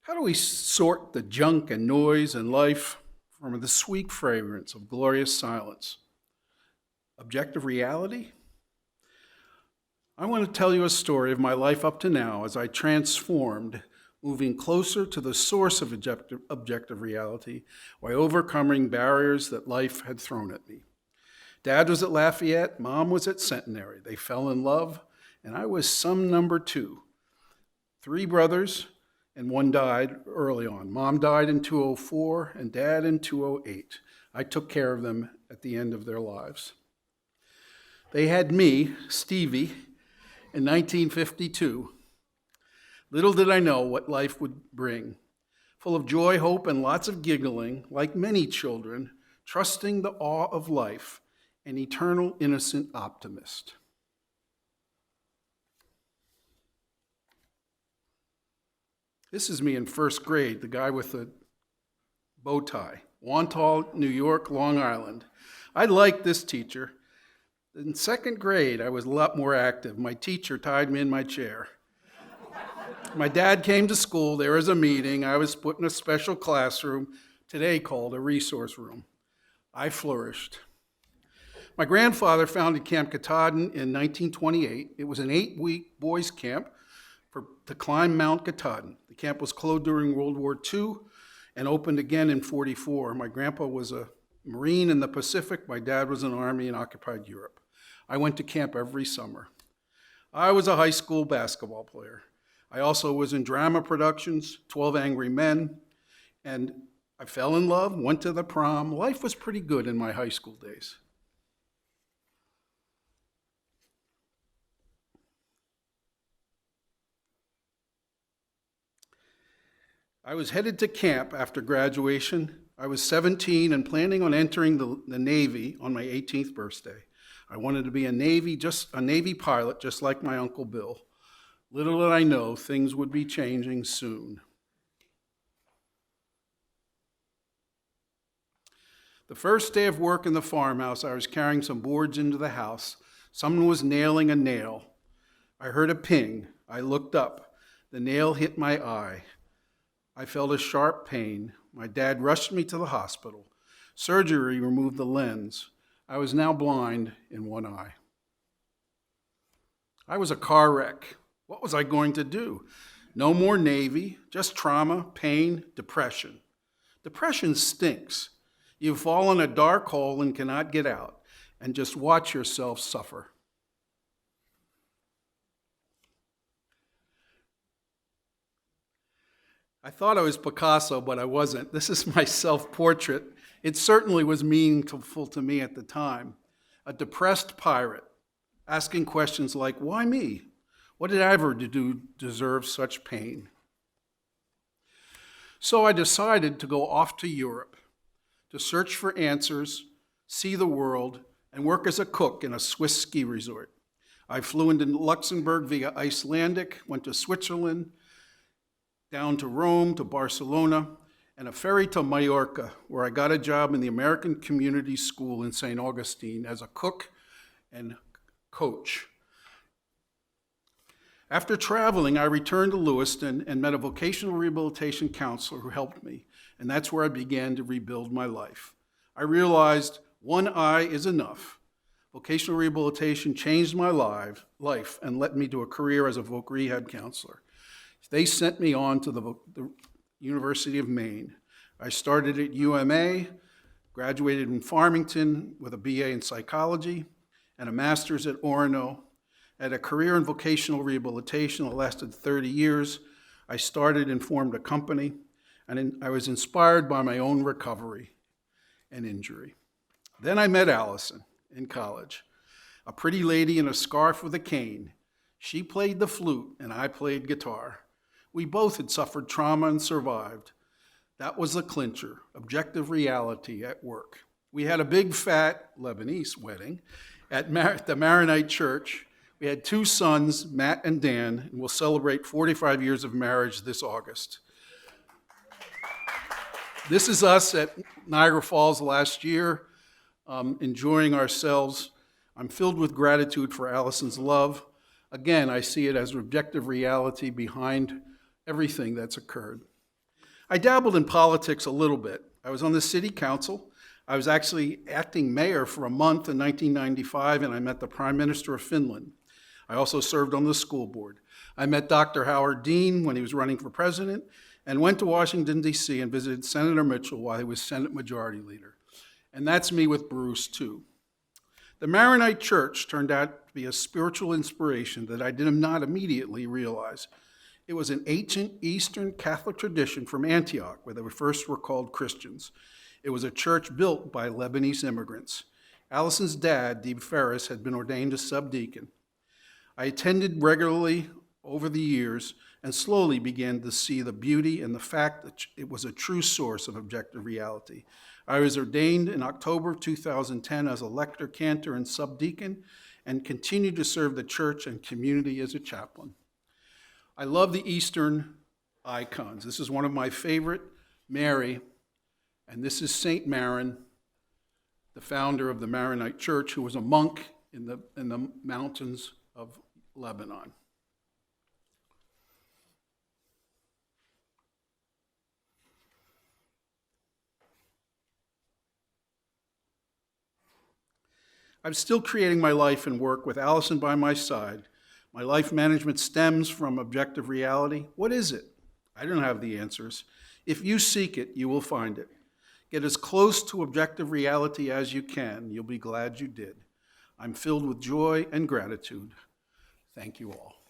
How do we sort the junk and noise in life from the sweet fragrance of glorious silence? Objective reality? I want to tell you a story of my life up to now as I transformed, moving closer to the source of objective reality by overcoming barriers that life had thrown at me. Dad was at Lafayette, Mom was at Centenary. They fell in love, and I was some number two. Three brothers, and one died early on. Mom died in 2004 and Dad in 2008. I took care of them at the end of their lives. They had me, Stevie, in 1952. Little did I know what life would bring. Full of joy, hope, and lots of giggling, like many children, trusting the awe of life, an eternal innocent optimist. This is me in first grade, the guy with the bow tie. Wantagh, New York, Long Island. I liked this teacher. In second grade, I was a lot more active. My teacher tied me in my chair. My dad came to school. There was a meeting. I was put in a special classroom, today called a resource room. I flourished. My grandfather founded Camp Katahdin in 1928. It was an 8-week boys' camp to climb Mount Katahdin. The camp was closed during World War II and opened again in 1944. My grandpa was a Marine in the Pacific. My dad was in the Army and occupied Europe. I went to camp every summer. I was a high school basketball player. I also was in drama productions, 12 Angry Men, and I fell in love, went to the prom. Life was pretty good in my high school days. I was headed to camp after graduation. I was 17 and planning on entering the Navy on my 18th birthday. I wanted to be a Navy pilot, just like my Uncle Bill. Little did I know, things would be changing soon. The first day of work in the farmhouse, I was carrying some boards into the house. Someone was nailing a nail. I heard a ping. I looked up. The nail hit my eye. I felt a sharp pain. My dad rushed me to the hospital. Surgery removed the lens. I was now blind in one eye. I was a car wreck. What was I going to do? No more Navy, just trauma, pain, depression. Depression stinks. You fall in a dark hole and cannot get out, and just watch yourself suffer. I thought I was Picasso, but I wasn't. This is my self-portrait. It certainly was meaningful to me at the time. A depressed pirate, asking questions like, why me? What did I ever do to deserve such pain? So I decided to go off to Europe to search for answers, see the world, and work as a cook in a Swiss ski resort. I flew into Luxembourg via Icelandic, went to Switzerland, down to Rome, to Barcelona, and a ferry to Mallorca, where I got a job in the American Community School in St. Augustine as a cook and coach. After traveling, I returned to Lewiston and met a vocational rehabilitation counselor who helped me, and that's where I began to rebuild my life. I realized one eye is enough. Vocational rehabilitation changed my life and led me to a career as a voc rehab counselor. They sent me on to the University of Maine. I started at UMA, graduated in Farmington with a BA in psychology and a master's at Orono. I had a career in vocational rehabilitation that lasted 30 years. I started and formed a company, and I was inspired by my own recovery and injury. Then I met Allison in college, a pretty lady in a scarf with a cane. She played the flute and I played guitar. We both had suffered trauma and survived. That was the clincher, objective reality at work. We had a big fat Lebanese wedding at the Maronite Church. We had 2 sons, Matt and Dan, and we'll celebrate 45 years of marriage this August. This is us at Niagara Falls last year, enjoying ourselves. I'm filled with gratitude for Allison's love. Again, I see it as objective reality behind everything that's occurred. I dabbled in politics a little bit. I was on the city council. I was actually acting mayor for a month in 1995, and I met the Prime Minister of Finland. I also served on the school board. I met Dr. Howard Dean when he was running for president, and went to Washington, D.C. and visited Senator Mitchell while he was Senate Majority Leader. And that's me with Bruce, too. The Maronite Church turned out to be a spiritual inspiration that I did not immediately realize. It was an ancient Eastern Catholic tradition from Antioch, where they first were called Christians. It was a church built by Lebanese immigrants. Allison's dad, Dee Ferris, had been ordained a subdeacon. I attended regularly over the years and slowly began to see the beauty and the fact that it was a true source of objective reality. I was ordained in October 2010 as a lector, cantor, and subdeacon, and continued to serve the church and community as a chaplain. I love the Eastern icons. This is one of my favorite, Mary, and this is Saint Maron, the founder of the Maronite Church, who was a monk in the mountains of Lebanon. I'm still creating my life and work with Allison by my side. My life management stems from objective reality. What is it? I don't have the answers. If you seek it, you will find it. Get as close to objective reality as you can. You'll be glad you did. I'm filled with joy and gratitude. Thank you all.